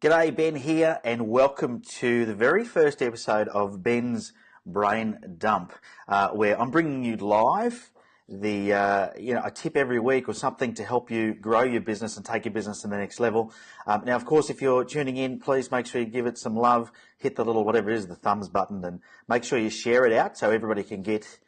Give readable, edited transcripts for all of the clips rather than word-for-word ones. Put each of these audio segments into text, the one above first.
G'day, Ben here, and welcome to the very first episode of Ben's Brain Dump, where I'm bringing you live a tip every week or something to help you grow your business and take your business to the next level. Now, of course, if you're tuning in, please make sure you give it some love, hit the little whatever it is, the thumbs button, and make sure you share it out so everybody can get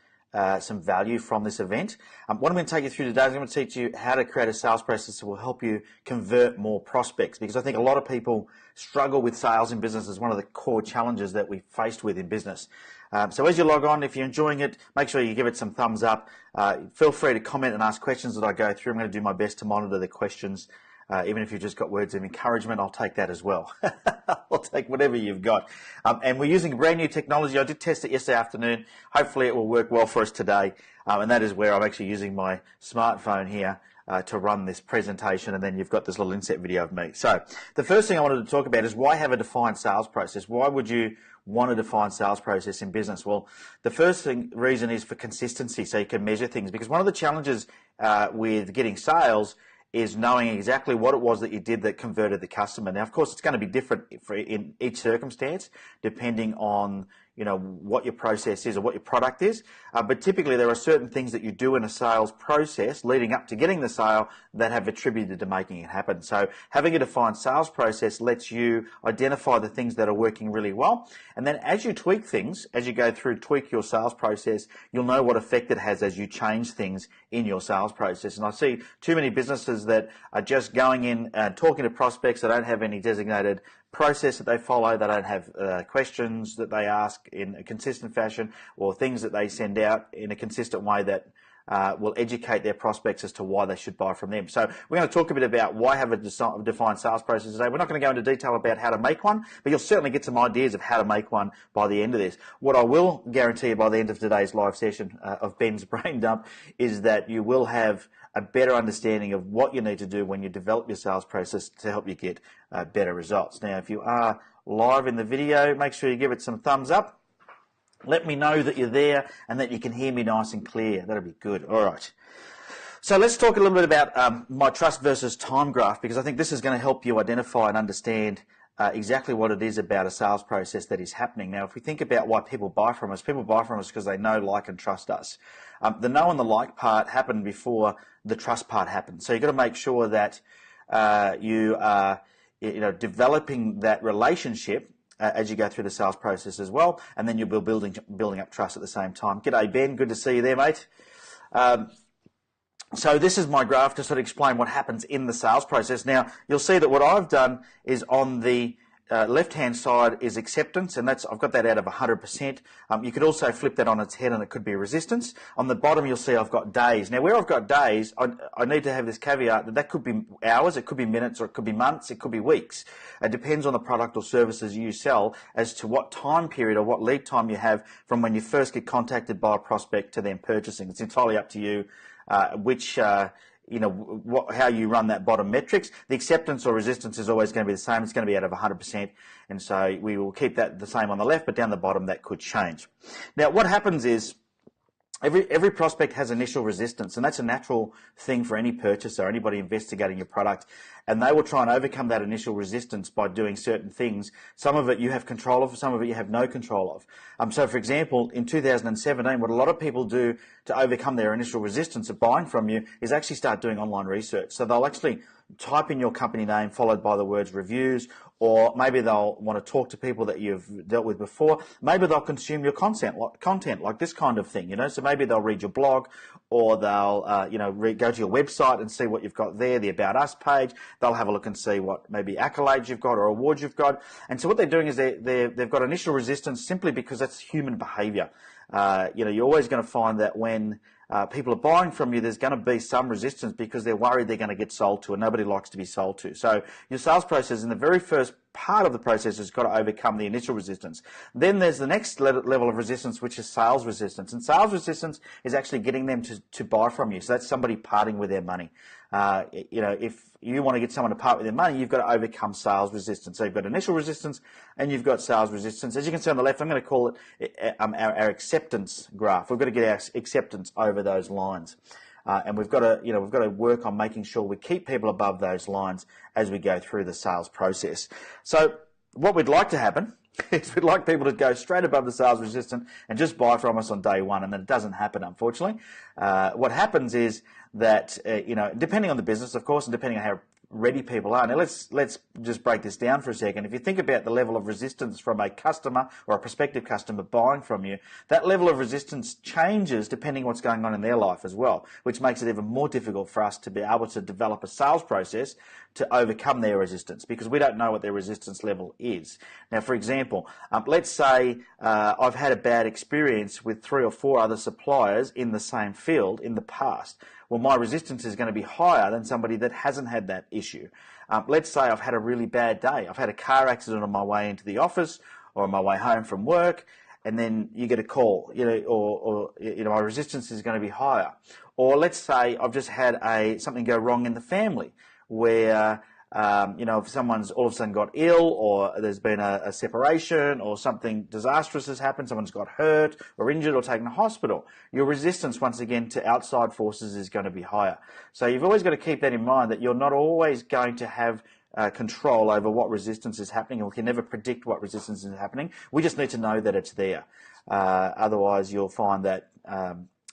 some value from this event. What I'm going to take you through today is I'm going to teach you how to create a sales process that will help you convert more prospects, because I think a lot of people struggle with sales in business as one of the core challenges that we're faced with in business. So as you log on, if you're enjoying it, make sure you give it some thumbs up. Feel free to comment and ask questions that I go through. I'm going to do my best to monitor the questions. Even if you've just got words of encouragement, I'll take that as well. I'll take whatever you've got. And we're using brand new technology. I did test it yesterday afternoon. Hopefully it will work well for us today. And that is where I'm actually using my smartphone here to run this presentation. And then you've got this little inset video of me. So the first thing I wanted to talk about is why have a defined sales process? Why would you want a defined sales process in business? Well, the first reason is for consistency, so you can measure things. Because one of the challenges with getting sales is knowing exactly what it was that you did that converted the customer. Now, of course, it's going to be different in each circumstance, depending on what your process is or what your product is. But typically, there are certain things that you do in a sales process leading up to getting the sale that have attributed to making it happen. So having a defined sales process lets you identify the things that are working really well. And then as you tweak things, as you go through, tweak your sales process, you'll know what effect it has as you change things in your sales process. And I see too many businesses that are just going in and talking to prospects that don't have any designated process that they follow. They don't have questions that they ask in a consistent fashion, or things that they send out in a consistent way that will educate their prospects as to why they should buy from them. So we're going to talk a bit about why have a defined sales process today. We're not going to go into detail about how to make one, but you'll certainly get some ideas of how to make one by the end of this. What I will guarantee you by the end of today's live session of Ben's Brain Dump is that you will have a better understanding of what you need to do when you develop your sales process to help you get better results. Now, if you are live in the video, make sure you give it some thumbs up. Let me know that you're there and that you can hear me nice and clear. That'll be good. All right. So let's talk a little bit about my trust versus time graph, because I think this is going to help you identify and understand exactly what it is about a sales process that is happening. Now, if we think about why people buy from us because they know, like, and trust us. The know and the like part happened before the trust part happened. So you've got to make sure that you are developing that relationship as you go through the sales process as well, and then you'll be building up trust at the same time. G'day, Ben. Good to see you there, mate. So this is my graph to sort of explain what happens in the sales process. Now, you'll see that what I've done is on the left-hand side is acceptance, and I've got that out of 100%. You could also flip that on its head, and it could be resistance. On the bottom, you'll see I've got days. Now, where I've got days, I need to have this caveat that could be hours, it could be minutes, or it could be months, it could be weeks. It depends on the product or services you sell as to what time period or what lead time you have from when you first get contacted by a prospect to them purchasing. It's entirely up to you how you run that bottom metrics. The acceptance or resistance is always going to be the same. It's going to be out of 100%. And so we will keep that the same on the left, but down the bottom that could change. Now, what happens is every prospect has initial resistance, and that's a natural thing for any purchaser, anybody investigating your product. And they will try and overcome that initial resistance by doing certain things. Some of it you have control of, some of it you have no control of. So, for example, in 2017, what a lot of people do to overcome their initial resistance of buying from you is actually start doing online research. So they'll actually type in your company name followed by the words reviews, or maybe they'll want to talk to people that you've dealt with before. Maybe they'll consume your content like this kind of thing, So maybe they'll read your blog, or they'll go to your website and see what you've got there, the About Us page. They'll have a look and see what maybe accolades you've got or awards you've got. And so what they're doing is they've got initial resistance simply because that's human behavior. You're always going to find that when people are buying from you, there's going to be some resistance because they're worried they're going to get sold to, and nobody likes to be sold to. So your sales process in the very first part of the process has got to overcome the initial resistance. Then there's the next level of resistance, which is sales resistance. And sales resistance is actually getting them to buy from you. So that's somebody parting with their money. If you want to get someone to part with their money, you've got to overcome sales resistance. So you've got initial resistance and you've got sales resistance. As you can see on the left, I'm going to call it our acceptance graph. We've got to get our acceptance over those lines. and we've got to work on making sure we keep people above those lines as we go through the sales process. So what we'd like to happen is we'd like people to go straight above the sales resistance and just buy from us on day one, and that doesn't happen, unfortunately. What happens is that, depending on the business, of course, and depending on how ready people are. Now, let's just break this down for a second. If you think about the level of resistance from a customer or a prospective customer buying from you, that level of resistance changes depending on what's going on in their life as well, which makes it even more difficult for us to be able to develop a sales process to overcome their resistance, because we don't know what their resistance level is. Now, for example, let's say I've had a bad experience with 3 or 4 other suppliers in the same field in the past. Well, my resistance is going to be higher than somebody that hasn't had that issue. Let's say I've had a really bad day. I've had a car accident on my way into the office or on my way home from work, and then you get a call, or my resistance is going to be higher. Or let's say I've just had something go wrong in the family, where if someone's all of a sudden got ill, or there's been a separation, or something disastrous has happened, someone's got hurt or injured or taken to hospital, your resistance once again to outside forces is going to be higher. So you've always got to keep that in mind, that you're not always going to have control over what resistance is happening, and we can never predict what resistance is happening. We just need to know that it's there. Otherwise, you'll find that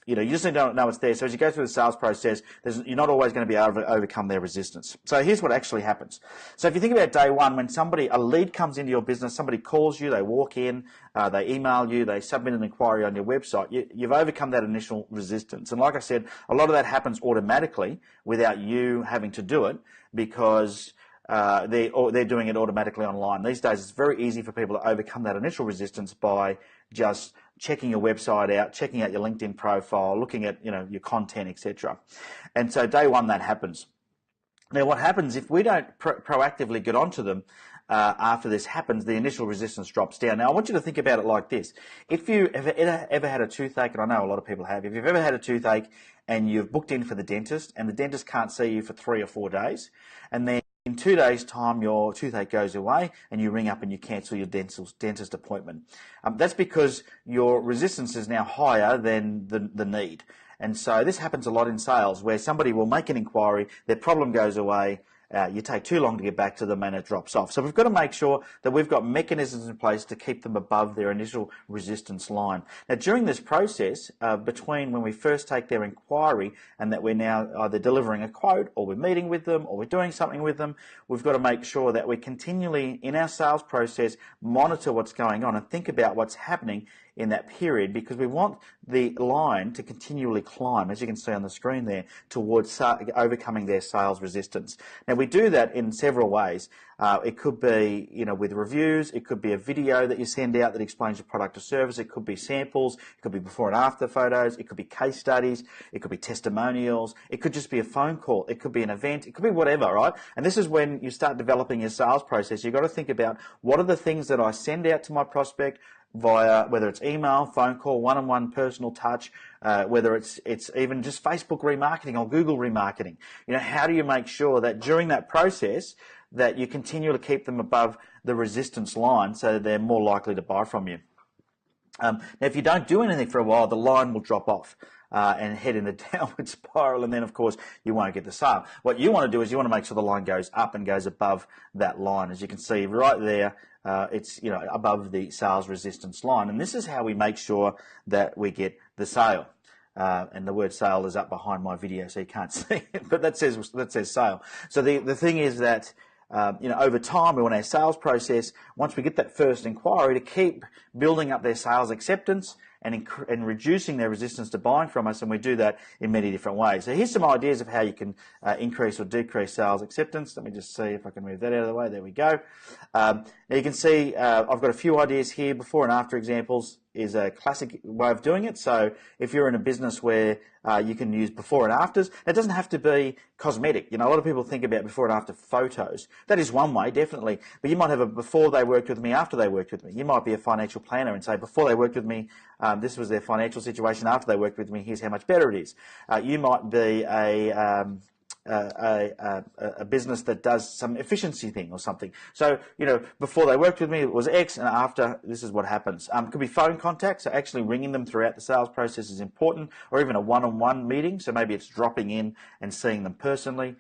you just need to know it's there. So as you go through the sales process, you're not always going to be able to overcome their resistance. So here's what actually happens. So if you think about day one, when a lead comes into your business, somebody calls you, they walk in, they email you, they submit an inquiry on your website, you've overcome that initial resistance. And like I said, a lot of that happens automatically without you having to do it, because they're doing it automatically online. These days, it's very easy for people to overcome that initial resistance by just checking your website out, checking out your LinkedIn profile, looking at your content, etc. And so day one, that happens. Now, what happens if we don't proactively get onto them after this happens? The initial resistance drops down. Now, I want you to think about it like this. If you ever had a toothache, and I know a lot of people have, if you've ever had a toothache and you've booked in for the dentist, and the dentist can't see you for 3 or 4 days, and then in 2 days' time, your toothache goes away, and you ring up and you cancel your dentist appointment. That's because your resistance is now higher than the need. And so this happens a lot in sales, where somebody will make an inquiry, their problem goes away, you take too long to get back to them, and it drops off. So we've got to make sure that we've got mechanisms in place to keep them above their initial resistance line. Now, during this process, between when we first take their inquiry and that we're now either delivering a quote, or we're meeting with them, or we're doing something with them, we've got to make sure that we continually, in our sales process, monitor what's going on and think about what's happening in that period, because we want the line to continually climb, as you can see on the screen there, towards overcoming their sales resistance. Now, we do that in several ways. It could be, with reviews. It could be a video that you send out that explains your product or service. It could be samples. It could be before and after photos. It could be case studies. It could be testimonials. It could just be a phone call. It could be an event. It could be whatever, right? And this is when you start developing your sales process. You've got to think about, what are the things that I send out to my prospect via, whether it's email, phone call, one-on-one personal touch, whether it's even just Facebook remarketing or Google remarketing. How do you make sure that during that process that you continue to keep them above the resistance line so they're more likely to buy from you? Now, if you don't do anything for a while, the line will drop off and head in a downward spiral, and then, of course, you won't get the sale. What you want to do is you want to make sure the line goes up and goes above that line. As you can see right there, it's above the sales resistance line, and this is how we make sure that we get the sale. And the word sale is up behind my video, so you can't see it, but that says sale. So the thing is that over time, we want our sales process, once we get that first inquiry, to keep building up their sales acceptance and reducing their resistance to buying from us, and we do that in many different ways. So here's some ideas of how you can increase or decrease sales acceptance. Let me just see if I can move that out of the way. There we go. Now you can see I've got a few ideas here. Before and after examples is a classic way of doing it. So if you're in a business where you can use before and afters, it doesn't have to be cosmetic. A lot of people think about before and after photos. That is one way, definitely. But you might have a before they worked with me, after they worked with me. You might be a financial planner and say, before they worked with me, this was their financial situation. After they worked with me, here's how much better it is. You might be a business that does some efficiency thing or something. So, before they worked with me, it was X, and after, this is what happens. Could be phone contact, so actually ringing them throughout the sales process is important, or even a one-on-one meeting, so maybe it's dropping in and seeing them personally.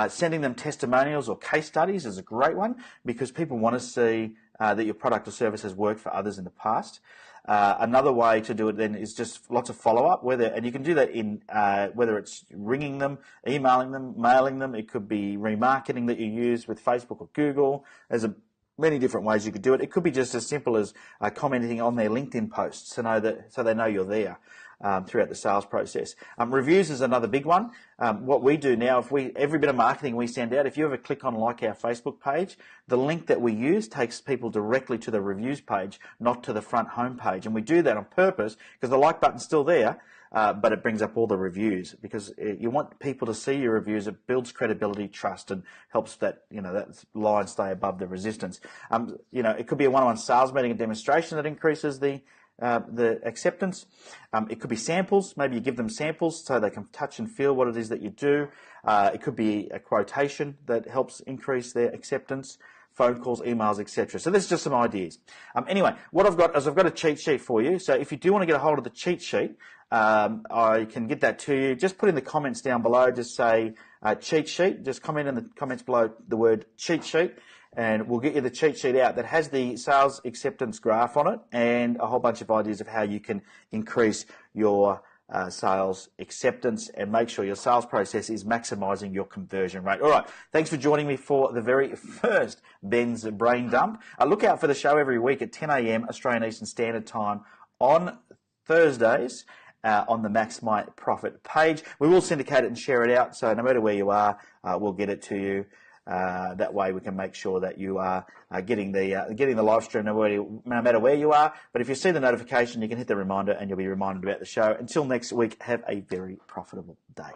Sending them testimonials or case studies is a great one, because people want to see that your product or service has worked for others in the past. Another way to do it then is just lots of follow-up, and you can do that in whether it's ringing them, emailing them, mailing them. It could be remarketing that you use with Facebook or Google. There's many different ways you could do it. It could be just as simple as commenting on their LinkedIn posts so they know you're there throughout the sales process. Reviews is another big one. What we do now, every bit of marketing we send out, if you ever click on like our Facebook page, the link that we use takes people directly to the reviews page, not to the front home page. And we do that on purpose because the like button's still there, but it brings up all the reviews, because you want people to see your reviews. It builds credibility, trust, and helps that line stay above the resistance. It could be a one-on-one sales meeting, a demonstration that increases the acceptance. It could be samples. Maybe you give them samples so they can touch and feel what it is that you do. It could be a quotation that helps increase their acceptance. Phone calls, emails, etc. So there's just some ideas. Anyway, what I've got a cheat sheet for you. So if you do want to get a hold of the cheat sheet, I can get that to you. Just put in the comments down below. Just say cheat sheet. Just comment in the comments below the word cheat sheet, and we'll get you the cheat sheet out that has the sales acceptance graph on it and a whole bunch of ideas of how you can increase your sales acceptance and make sure your sales process is maximising your conversion rate. All right, thanks for joining me for the very first Ben's Brain Dump. Look out for the show every week at 10 a.m. Australian Eastern Standard Time on Thursdays on the Max My Profit page. We will syndicate it and share it out, so no matter where you are, we'll get it to you. That way we can make sure that you are getting the live stream no matter where you are. But if you see the notification, you can hit the reminder and you'll be reminded about the show. Until next week, have a very profitable day.